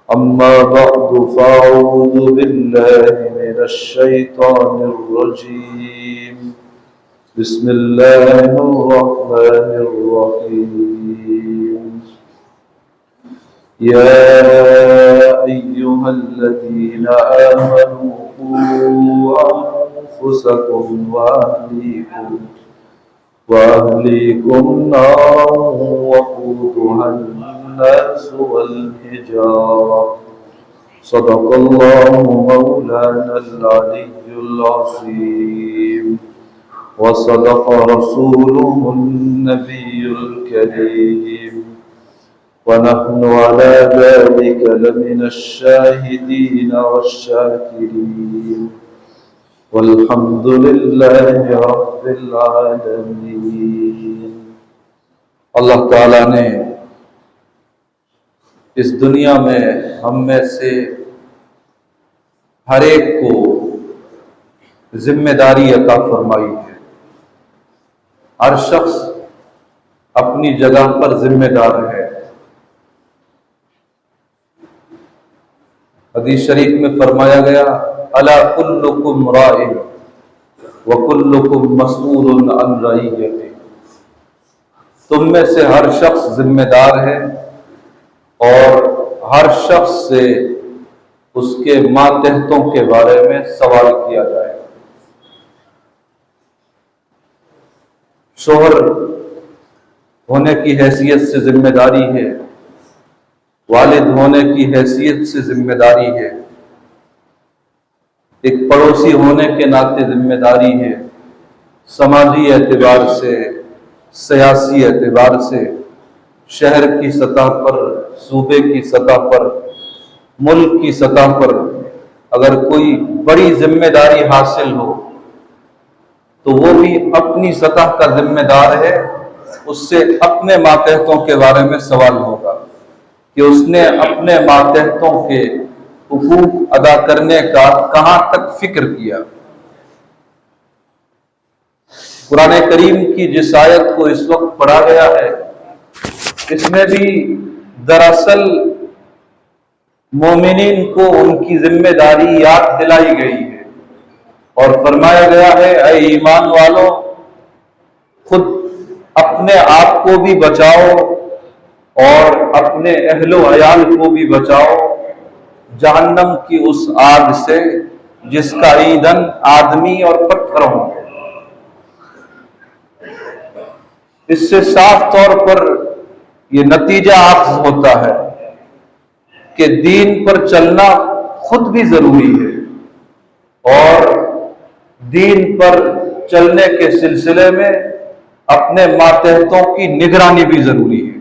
أما بعد فأعوذ بالله من الشيطان الرجيم بسم الله الرحمن الرحيم يا أيها الذين آمنوا قوا أنفسكم وأهليكم نارا وقودها الناس والحجارة صدق الله مولانا العلي العظيم وصدق رسوله النبي الكريم ونحن على ذلك لمن الشاهدين والشاكرين والحمد لله رب العالمین۔ اللہ تعالیٰ نے اس دنیا میں ہم میں سے ہر ایک کو ذمہ داری عطا فرمائی ہے۔ ہر شخص اپنی جگہ پر ذمہ دار ہے۔ حدیث شریف میں فرمایا گیا الا کلکم راع وکلکم مسئول عن رعیتہ، تم میں سے ہر شخص ذمہ دار ہے اور ہر شخص سے اس کے ماتحتوں کے بارے میں سوال کیا جائے۔ شوہر ہونے کی حیثیت سے ذمہ داری ہے، والد ہونے کی حیثیت سے ذمہ داری ہے، ایک پڑوسی ہونے کے ناطے ذمہ داری ہے، سماجی اعتبار سے، سیاسی اعتبار سے، شہر کی سطح پر، صوبے کی سطح پر، ملک کی سطح پر اگر کوئی بڑی ذمہ داری حاصل ہو تو وہ بھی اپنی سطح کا ذمہ دار ہے، اس سے اپنے ماتحتوں کے بارے میں سوال ہوگا کہ اس نے اپنے ماتحتوں کے حقوق ادا کرنے کا کہاں تک فکر کیا۔ قرآن کریم کی جس آیت کو اس وقت پڑھا گیا ہے اس میں بھی دراصل مومنین کو ان کی ذمہ داری یاد دلائی گئی ہے اور فرمایا گیا ہے اے ایمان والو، خود اپنے آپ کو بھی بچاؤ اور اپنے اہل و عیال کو بھی بچاؤ جہنم کی اس آگ سے جس کا ایندھن آدمی اور پتھر ہوں گے۔ اس سے صاف طور پر یہ نتیجہ اخذ ہوتا ہے کہ دین پر چلنا خود بھی ضروری ہے اور دین پر چلنے کے سلسلے میں اپنے ماتحتوں کی نگرانی بھی ضروری ہے۔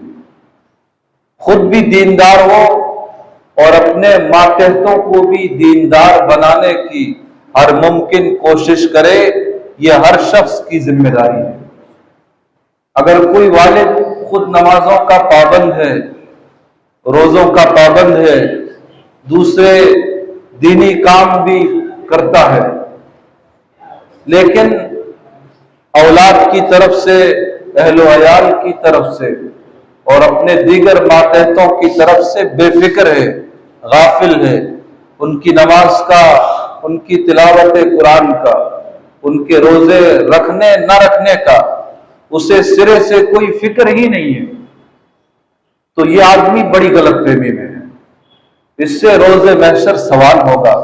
خود بھی دیندار ہو اور اپنے ماتحتوں کو بھی دیندار بنانے کی ہر ممکن کوشش کرے، یہ ہر شخص کی ذمہ داری ہے۔ اگر کوئی والد خود نمازوں کا پابند ہے، روزوں کا پابند ہے، دوسرے دینی کام بھی کرتا ہے، لیکن اولاد کی طرف سے، اہل و عیال کی طرف سے اور اپنے دیگر ماتحتوں کی طرف سے بے فکر ہے، غافل ہے، ان کی نماز کا، ان کی تلاوت قرآن کا، ان کے روزے رکھنے نہ رکھنے کا اسے سرے سے کوئی فکر ہی نہیں ہے، تو یہ آدمی بڑی غلط فہمی میں ہے۔ اس سے روز محشر سوال ہوگا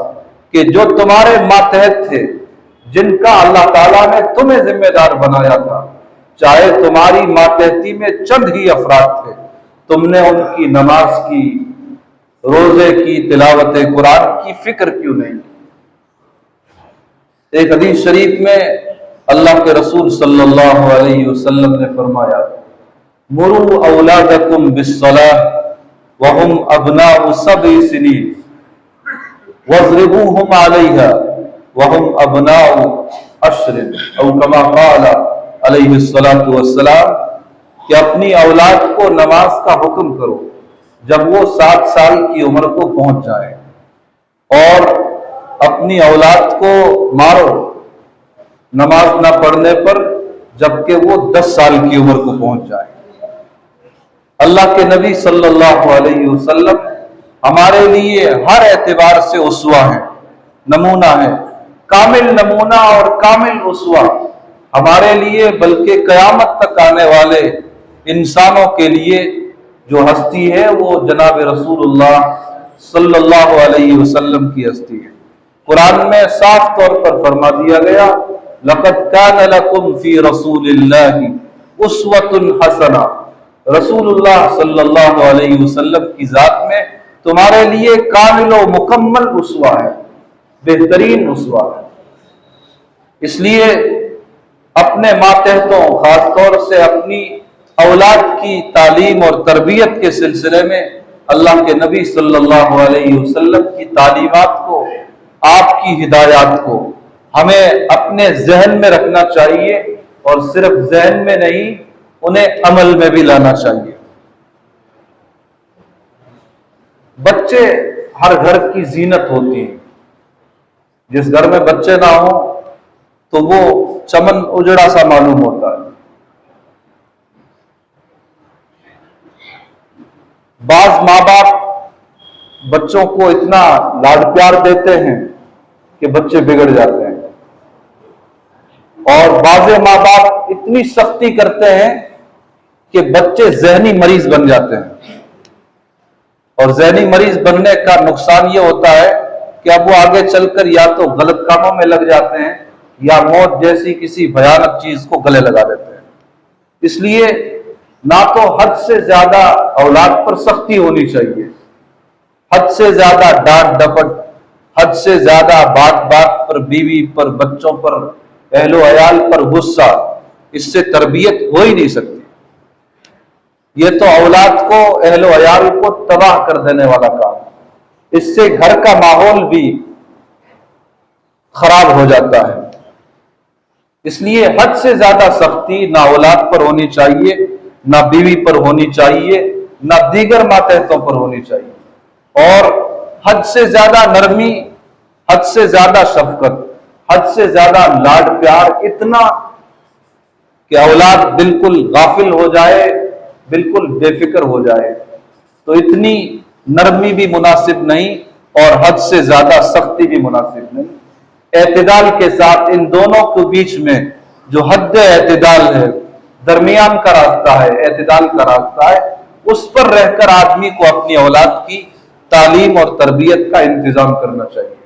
کہ جو تمہارے ماتحت تھے، جن کا اللہ تعالیٰ نے تمہیں ذمہ دار بنایا تھا، چاہے تمہاری ماتحتی میں چند ہی افراد تھے، تم نے ان کی نماز کی، روزے کی، تلاوت قرآن کی فکر کیوں نہیں کی؟ ایک حدیث شریف میں اللہ کے رسول صلی اللہ علیہ وسلم نے فرمایا مروا اولادکم بالصلاۃ وهم ابناء 7 سنین واضربوهم علیہا وهم ابناء 10 او کما قال علیہ الصلوۃ والسلام کہ اپنی اولاد کو نماز کا حکم کرو جب وہ 7 سال کی عمر کو پہنچ جائے، اور اپنی اولاد کو مارو نماز نہ پڑھنے پر جبکہ وہ 10 سال کی عمر کو پہنچ جائے۔ اللہ کے نبی صلی اللہ علیہ وسلم ہمارے لیے ہر اعتبار سے اسوہ ہے، نمونہ ہے، کامل نمونہ اور کامل اسوہ ہمارے لیے، بلکہ قیامت تک آنے والے انسانوں کے لیے جو ہستی ہے وہ جناب رسول اللہ صلی اللہ علیہ وسلم کی ہستی ہے۔ قرآن میں صاف طور پر فرما دیا گیا، لَقَدْ كَانَ لَكُمْ فِي رَسُولِ اللَّهِ أُسْوَةٌ حَسَنَةٌ، رسول اللہ صلی اللہ علیہ وسلم کی ذات میں تمہارے لیے کامل و مکمل اسوہ ہے، بہترین اسوہ ہے۔ اس لیے اپنے ماتحتوں، خاص طور سے اپنی اولاد کی تعلیم اور تربیت کے سلسلے میں اللہ کے نبی صلی اللہ علیہ وسلم کی تعلیمات کو، آپ کی ہدایات کو ہمیں اپنے ذہن میں رکھنا چاہیے، اور صرف ذہن میں نہیں، انہیں عمل میں بھی لانا چاہیے۔ بچے ہر گھر کی زینت ہوتی ہیں، جس گھر میں بچے نہ ہوں تو وہ چمن اجڑا سا معلوم ہوتا ہے۔ بعض ماں باپ بچوں کو اتنا لاڈ پیار دیتے ہیں کہ بچے بگڑ جاتے ہیں، اور بعض ماں باپ اتنی سختی کرتے ہیں کہ بچے ذہنی مریض بن جاتے ہیں، اور ذہنی مریض بننے کا نقصان یہ ہوتا ہے کہ اب وہ آگے چل کر یا تو غلط کاموں میں لگ جاتے ہیں یا موت جیسی کسی بھیانک چیز کو گلے لگا دیتے ہیں۔ اس لیے نہ تو حد سے زیادہ اولاد پر سختی ہونی چاہیے، حد سے زیادہ ڈانٹ ڈپٹ، حد سے زیادہ بات بات پر، بیوی پر، بچوں پر، اہل و عیال پر غصہ، اس سے تربیت ہو ہی نہیں سکتی۔ یہ تو اولاد کو، اہل و عیال کو تباہ کر دینے والا کام، اس سے گھر کا ماحول بھی خراب ہو جاتا ہے۔ اس لیے حد سے زیادہ سختی نہ اولاد پر ہونی چاہیے، نہ بیوی پر ہونی چاہیے، نہ دیگر ماتحتوں پر ہونی چاہیے، اور حد سے زیادہ نرمی، حد سے زیادہ شفقت، حد سے زیادہ لاڈ پیار، اتنا کہ اولاد بالکل غافل ہو جائے، بالکل بے فکر ہو جائے، تو اتنی نرمی بھی مناسب نہیں اور حد سے زیادہ سختی بھی مناسب نہیں۔ اعتدال کے ساتھ ان دونوں کے بیچ میں جو حد اعتدال ہے، درمیان کا راستہ ہے، اعتدال کا راستہ ہے، اس پر رہ کر آدمی کو اپنی اولاد کی تعلیم اور تربیت کا انتظام کرنا چاہیے۔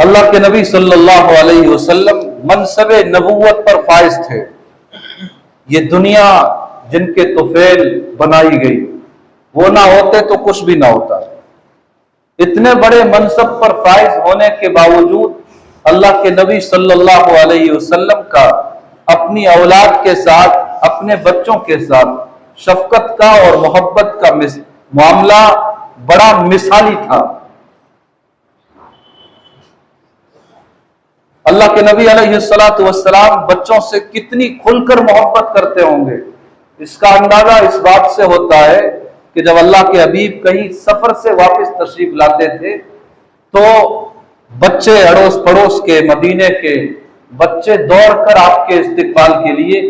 اللہ کے نبی صلی اللہ علیہ وسلم منصب نبوت پر فائز تھے۔ یہ دنیا جن کے طفیل بنائی گئی، وہ نہ ہوتے تو کچھ بھی نہ ہوتا۔ اتنے بڑے منصب پر فائز ہونے کے باوجود اللہ کے نبی صلی اللہ علیہ وسلم کا اپنی اولاد کے ساتھ، اپنے بچوں کے ساتھ شفقت کا اور محبت کا معاملہ بڑا مثالی تھا۔ اللہ کے نبی علیہ الصلوۃ والسلام بچوں سے کتنی کھل کر محبت کرتے ہوں گے، اس کا اندازہ اس بات سے ہوتا ہے کہ جب اللہ کے حبیب کہیں سفر سے واپس تشریف لاتے تھے تو بچے اڑوس پڑوس کے، مدینے کے بچے دوڑ کر آپ کے استقبال کے لیے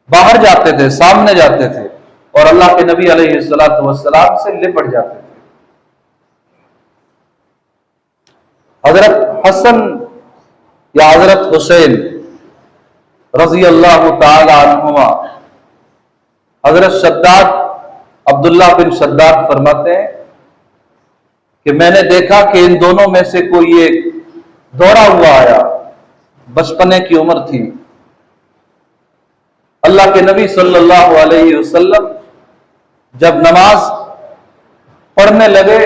باہر جاتے تھے، سامنے جاتے تھے، اور اللہ کے نبی علیہ الصلوۃ والسلام سے لپٹ جاتے تھے۔ حضرت حسن یا حضرت حسین رضی اللہ تعالی عنہما، حضرت شداد عبداللہ بن شداد فرماتے ہیں کہ میں نے دیکھا کہ ان دونوں میں سے کوئی ایک دوڑا ہوا آیا، بچپنے کی عمر تھی۔ اللہ کے نبی صلی اللہ علیہ وسلم جب نماز پڑھنے لگے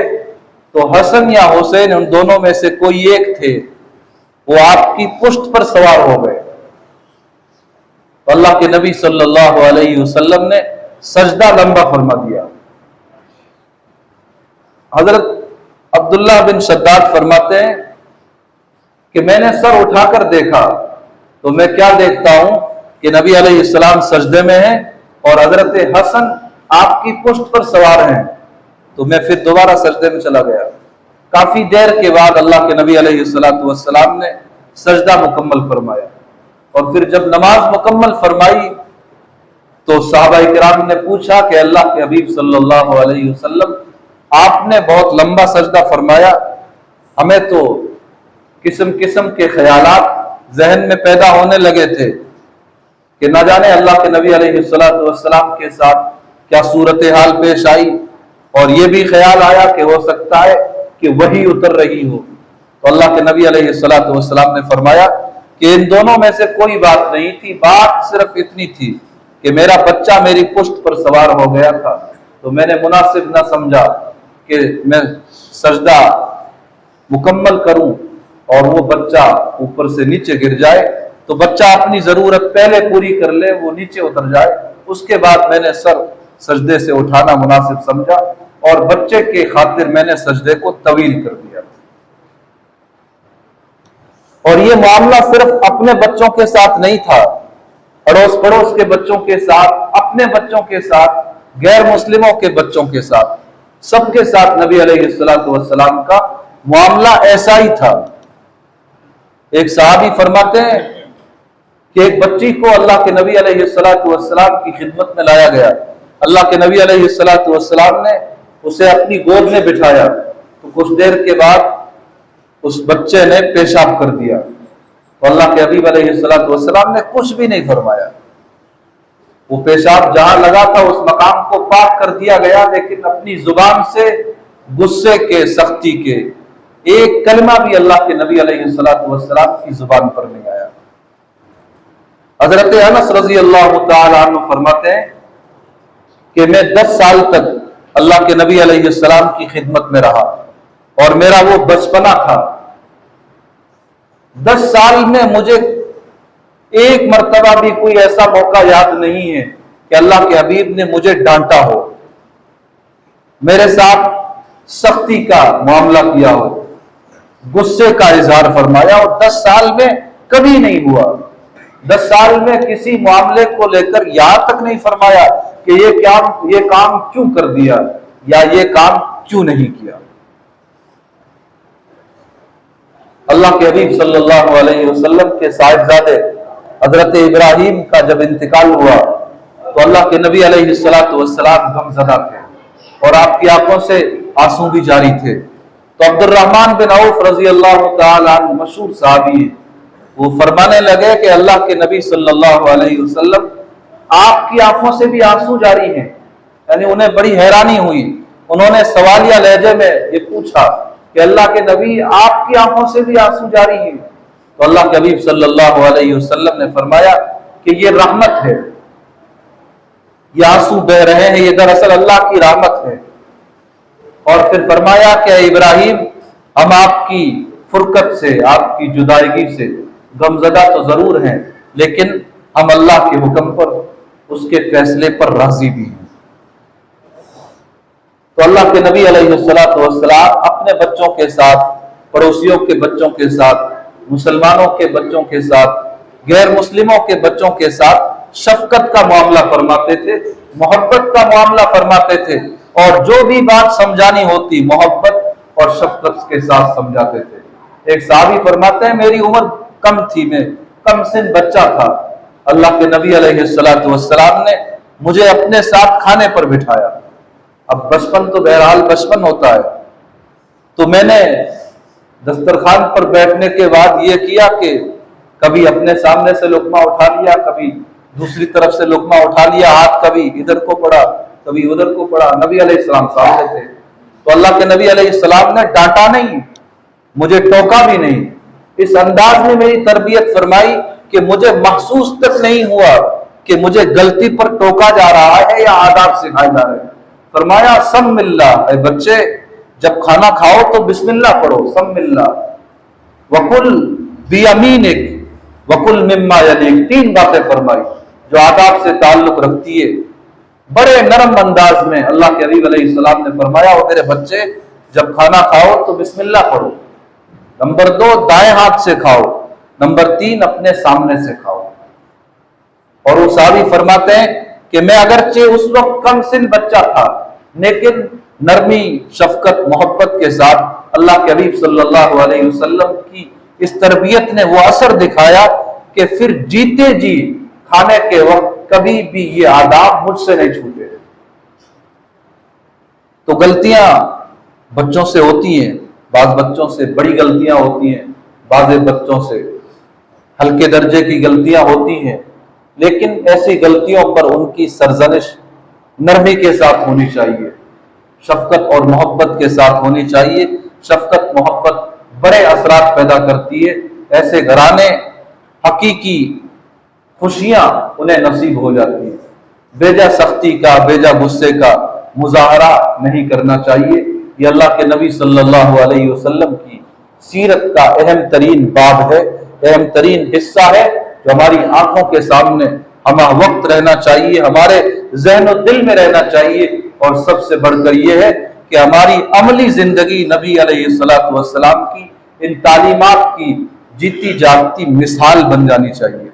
تو حسن یا حسین ان دونوں میں سے کوئی ایک تھے، وہ آپ کی پشت پر سوار ہو گئے۔ تو اللہ کے نبی صلی اللہ علیہ وسلم نے سجدہ لمبا فرما دیا۔ حضرت عبداللہ بن شداد فرماتے ہیں کہ میں نے سر اٹھا کر دیکھا تو میں کیا دیکھتا ہوں کہ نبی علیہ السلام سجدے میں ہیں اور حضرت حسن آپ کی پشت پر سوار ہیں، تو میں پھر دوبارہ سجدے میں چلا گیا۔ کافی دیر کے بعد اللہ کے نبی علیہ السلام نے سجدہ مکمل فرمایا، اور پھر جب نماز مکمل فرمائی تو صحابہ کرام نے پوچھا کہ اللہ کے حبیب صلی اللہ علیہ وسلم آپ نے بہت لمبا سجدہ فرمایا، ہمیں تو قسم قسم کے خیالات ذہن میں پیدا ہونے لگے تھے کہ نہ جانے اللہ کے نبی علیہ السلام کے ساتھ کیا صورتحال پیش آئی، اور یہ بھی خیال آیا کہ ہو سکتا ہے کہ وحی اتر رہی ہو۔ تو اللہ کے نبی علیہ السلام نے فرمایا کہ ان دونوں میں سے کوئی بات نہیں تھی، بات صرف اتنی تھی کہ میرا بچہ میری پشت پر سوار ہو گیا تھا، تو میں نے مناسب نہ سمجھا کہ میں سجدہ مکمل کروں اور وہ بچہ اوپر سے نیچے گر جائے، تو بچہ اپنی ضرورت پہلے پوری کر لے، وہ نیچے اتر جائے، اس کے بعد میں نے سر سجدے سے اٹھانا مناسب سمجھا اور بچے کے خاطر میں نے سجدے کو طویل کر دیا۔ اور یہ معاملہ صرف اپنے بچوں کے ساتھ نہیں تھا، اڑوس پڑوس کے بچوں کے ساتھ، اپنے بچوں کے ساتھ، غیر مسلموں کے بچوں کے ساتھ، سب کے ساتھ نبی علیہ السلام کا معاملہ ایسا ہی تھا۔ ایک صحابی فرماتے ہیں کہ ایک بچی کو اللہ کے نبی علیہ السلام کی خدمت میں لایا گیا، اللہ کے نبی علیہ السلام نے اسے اپنی گود میں بٹھایا، تو کچھ دیر کے بعد اس بچے نے پیشاب کر دیا، تو اللہ کے حبیب علیہ السلام نے کچھ بھی نہیں فرمایا، وہ پیشاب جہاں لگا تھا اس مقام کو پاک کر دیا گیا، لیکن اپنی زبان سے غصے کے، سختی کے ایک کلمہ بھی اللہ کے نبی علیہ السلام کی زبان پر نہیں آیا۔ حضرت انس رضی اللہ تعالی عنہ فرماتے ہیں کہ میں 10 سال تک اللہ کے نبی علیہ السلام کی خدمت میں رہا اور میرا وہ بچپنا تھا۔ 10 سال میں مجھے ایک مرتبہ بھی کوئی ایسا موقع یاد نہیں ہے کہ اللہ کے حبیب نے مجھے ڈانٹا ہو، میرے ساتھ سختی کا معاملہ کیا ہو، غصے کا اظہار فرمایا، اور 10 سال میں کبھی نہیں ہوا۔ 10 سال میں کسی معاملے کو لے کر یہاں تک نہیں فرمایا کہ یہ کام کیوں کر دیا یا یہ کام کیوں نہیں کیا۔ اللہ کے حبیب صلی اللہ علیہ وسلم کے صاحبزادے حضرت ابراہیم کا جب انتقال ہوا تو اللہ کے نبی علیہ السلام غمزدہ تھے اور آپ کی آنکھوں سے آنسو بھی جاری تھے۔ تو عبد الرحمن بن عوف رضی اللہ تعالی عنہ مشہور صحابی ہیں، وہ فرمانے لگے کہ اللہ کے نبی صلی اللہ علیہ وسلم آپ کی آنکھوں سے بھی آنسو جاری ہیں، یعنی انہیں بڑی حیرانی ہوئی، انہوں نے سوالیہ لہجے میں یہ پوچھا کہ اللہ کے نبی آپ کی آنکھوں سے بھی آنسو جاری ہیں؟ تو اللہ کے حبیب صلی اللہ علیہ وسلم نے فرمایا کہ یہ رحمت ہے، یہ آنسو بہ رہے ہیں، یہ دراصل اللہ کی رحمت ہے۔ اور پھر فرمایا کہ اے ابراہیم، ہم آپ کی فرقت سے، آپ کی جدائیگی سے غمزدہ تو ضرور ہیں، لیکن ہم اللہ کے حکم پر، اس کے فیصلے پر راضی بھی ہیں۔ تو اللہ کے نبی علیہ السلام اپنے بچوں کے ساتھ، پڑوسیوں کے بچوں کے ساتھ، مسلمانوں کے بچوں کے ساتھ، غیر مسلموں کے بچوں کے ساتھ شفقت کا معاملہ فرماتے تھے، محبت کا معاملہ فرماتے تھے، اور جو بھی بات سمجھانی ہوتی محبت اور شفقت کے ساتھ سمجھاتے تھے۔ ایک صحابی فرماتے ہیں میری عمر کم تھی، میں کم سن بچہ تھا، اللہ کے نبی علیہ السلام نے مجھے اپنے ساتھ کھانے پر بٹھایا۔ اب بچپن تو بہرحال بچپن ہوتا ہے، تو میں نے دسترخوان پر بیٹھنے کے بعد یہ کیا کہ کبھی اپنے سامنے سے لقمہ اٹھا لیا، کبھی دوسری طرف سے لقمہ اٹھا لیا، ہاتھ کبھی ادھر کو پڑا کبھی ادھر کو پڑا، نبی علیہ السلام سامنے تھے، تو اللہ کے نبی علیہ السلام نے ڈانٹا نہیں، مجھے ٹوکا بھی نہیں، اس انداز میں میری تربیت فرمائی کہ مجھے محسوس تک نہیں ہوا کہ مجھے غلطی پر ٹوکا جا رہا ہے یا آداب سکھائے جا رہے ہیں۔ فرمایا سم اللہ، اے بچے جب کھانا کھاؤ تو بسم اللہ پڑھو، سم اللہ، وکل بیمینک وکل مما یلیک، 3 باتیں فرمائی جو آداب سے تعلق رکھتی ہے۔ بڑے نرم انداز میں اللہ کے حبیب علیہ السلام نے فرمایا وہ میرے بچے جب کھانا کھاؤ تو بسم اللہ پڑھو، نمبر 2 دائیں ہاتھ سے کھاؤ، نمبر 3 اپنے سامنے سے کھاؤ۔ اور وہ صحابی فرماتے ہیں کہ میں اگرچہ اس وقت کم سن بچہ تھا، لیکن نرمی، شفقت، محبت کے ساتھ اللہ کے حبیب صلی اللہ علیہ وسلم کی اس تربیت نے وہ اثر دکھایا کہ پھر جیتے جی کھانے کے وقت کبھی بھی یہ آداب مجھ سے نہیں چھوٹے۔ تو غلطیاں بچوں سے ہوتی ہیں، بعض بچوں سے بڑی غلطیاں ہوتی ہیں، بعض بچوں سے ہلکے درجے کی غلطیاں ہوتی ہیں، لیکن ایسی غلطیوں پر ان کی سرزنش نرمی کے ساتھ ہونی چاہیے، شفقت اور محبت کے ساتھ ہونی چاہیے۔ شفقت محبت بڑے اثرات پیدا کرتی ہے، ایسے گھرانے حقیقی خوشیاں انہیں نصیب ہو جاتی ہیں۔ بیجا سختی کا، بیجا غصے کا مظاہرہ نہیں کرنا چاہیے۔ یہ اللہ کے نبی صلی اللہ علیہ وسلم کی سیرت کا اہم ترین باب ہے، اہم ترین حصہ ہے، جو ہماری آنکھوں کے سامنے ہمہ وقت رہنا چاہیے، ہمارے ذہن و دل میں رہنا چاہیے، اور سب سے بڑھ کر یہ ہے کہ ہماری عملی زندگی نبی علیہ الصلوۃ والسلام کی ان تعلیمات کی جیتی جاگتی مثال بن جانی چاہیے۔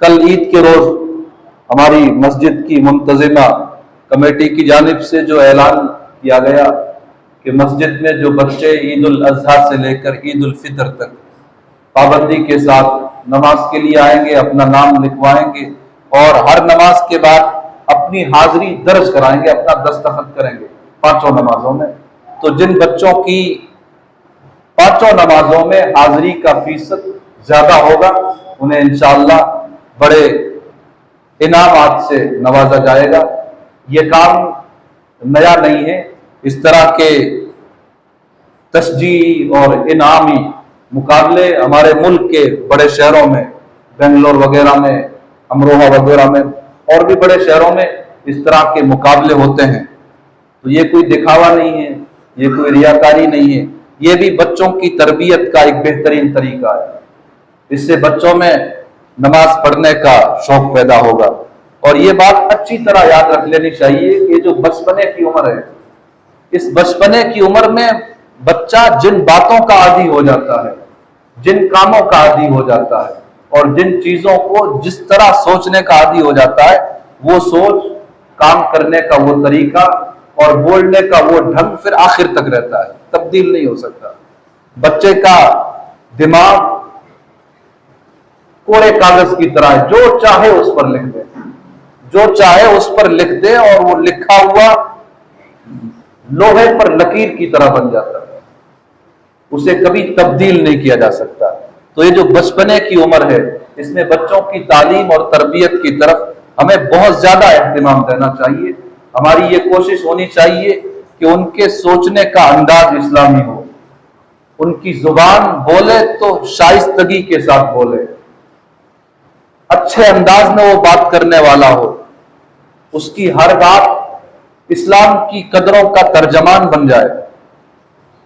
کل عید کے روز ہماری مسجد کی منتظمہ کمیٹی کی جانب سے جو اعلان کیا گیا کہ مسجد میں جو بچے عید الاضحیٰ سے لے کر عید الفطر تک پابندی کے ساتھ نماز کے لیے آئیں گے، اپنا نام لکھوائیں گے اور ہر نماز کے بعد اپنی حاضری درج کرائیں گے، اپنا دستخط کریں گے پانچوں نمازوں میں، تو جن بچوں کی پانچوں نمازوں میں حاضری کا فیصد زیادہ ہوگا انہیں انشاءاللہ بڑے انعامات سے نوازا جائے گا۔ یہ کام نیا نہیں ہے، اس طرح کے تشجیعی اور انعامی مقابلے ہمارے ملک کے بڑے شہروں میں، بنگلور وغیرہ میں، امروہہ وغیرہ میں اور بھی بڑے شہروں میں اس طرح کے مقابلے ہوتے ہیں۔ تو یہ کوئی دکھاوا نہیں ہے، یہ کوئی ریاکاری نہیں ہے، یہ بھی بچوں کی تربیت کا ایک بہترین طریقہ ہے۔ اس سے بچوں میں نماز پڑھنے کا شوق پیدا ہوگا۔ اور یہ بات اچھی طرح یاد رکھ لینی چاہیے کہ جو بچپنے کی عمر ہے، اس بچپنے کی عمر میں بچہ جن باتوں کا عادی ہو جاتا ہے، جن کاموں کا عادی ہو جاتا ہے اور جن چیزوں کو جس طرح سوچنے کا عادی ہو جاتا ہے، وہ سوچ، کام کرنے کا وہ طریقہ اور بولنے کا وہ ڈھنگ پھر آخر تک رہتا ہے، تبدیل نہیں ہو سکتا۔ بچے کا دماغ کوڑے کاغذ کی طرح ہے، جو چاہے اس پر لکھ دے، جو چاہے اس پر لکھ دے اور وہ لکھا ہوا لوہے پر لکیر کی طرح بن جاتا ہے، اسے کبھی تبدیل نہیں کیا جا سکتا۔ تو یہ جو بچپنے کی عمر ہے، اس میں بچوں کی تعلیم اور تربیت کی طرف ہمیں بہت زیادہ اہتمام دینا چاہیے۔ ہماری یہ کوشش ہونی چاہیے کہ ان کے سوچنے کا انداز اسلامی ہو، ان کی زبان بولے تو شائستگی کے ساتھ بولے، اچھے انداز میں وہ بات کرنے والا ہو، اس کی ہر بات اسلام کی قدروں کا ترجمان بن جائے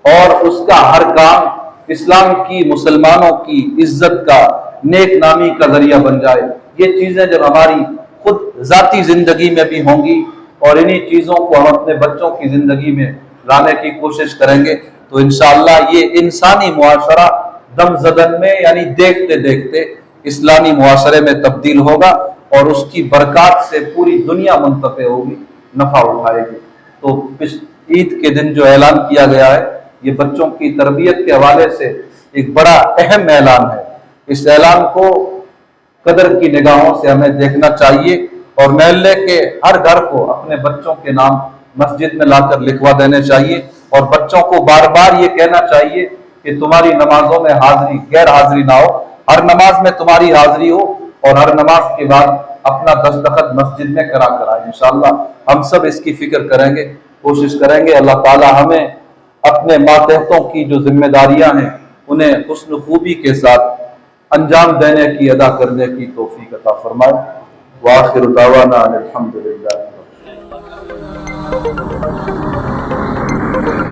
اور اس کا ہر کام اسلام کی، مسلمانوں کی عزت کا، نیک نامی کا ذریعہ بن جائے۔ یہ چیزیں جب ہماری خود ذاتی زندگی میں بھی ہوں گی اور انہی چیزوں کو ہم اپنے بچوں کی زندگی میں لانے کی کوشش کریں گے تو انشاءاللہ یہ انسانی معاشرہ دم زدن میں، یعنی دیکھتے دیکھتے اسلامی معاشرے میں تبدیل ہوگا اور اس کی برکات سے پوری دنیا منتفع ہوگی، نفع اٹھائے گی۔ تو عید کے دن جو اعلان کیا گیا ہے، یہ بچوں کی تربیت کے حوالے سے ایک بڑا اہم اعلان ہے۔ اس اعلان کو قدر کی نگاہوں سے ہمیں دیکھنا چاہیے اور محلے کے ہر گھر کو اپنے بچوں کے نام مسجد میں لا کر لکھوا دینے چاہیے اور بچوں کو بار بار یہ کہنا چاہیے کہ تمہاری نمازوں میں حاضری، غیر حاضری نہ ہو، ہر نماز میں تمہاری حاضری ہو اور ہر نماز کے بعد اپنا دستخط مسجد میں کرا کر آئے۔ انشاءاللہ ہم سب اس کی فکر کریں گے، کوشش کریں گے۔ اللہ تعالی ہمیں اپنے ماتحتوں کی جو ذمہ داریاں ہیں انہیں حسن خوبی کے ساتھ انجام دینے کی، ادا کرنے کی توفیق عطا فرمائے۔ وآخر دعوانا الحمدللہ۔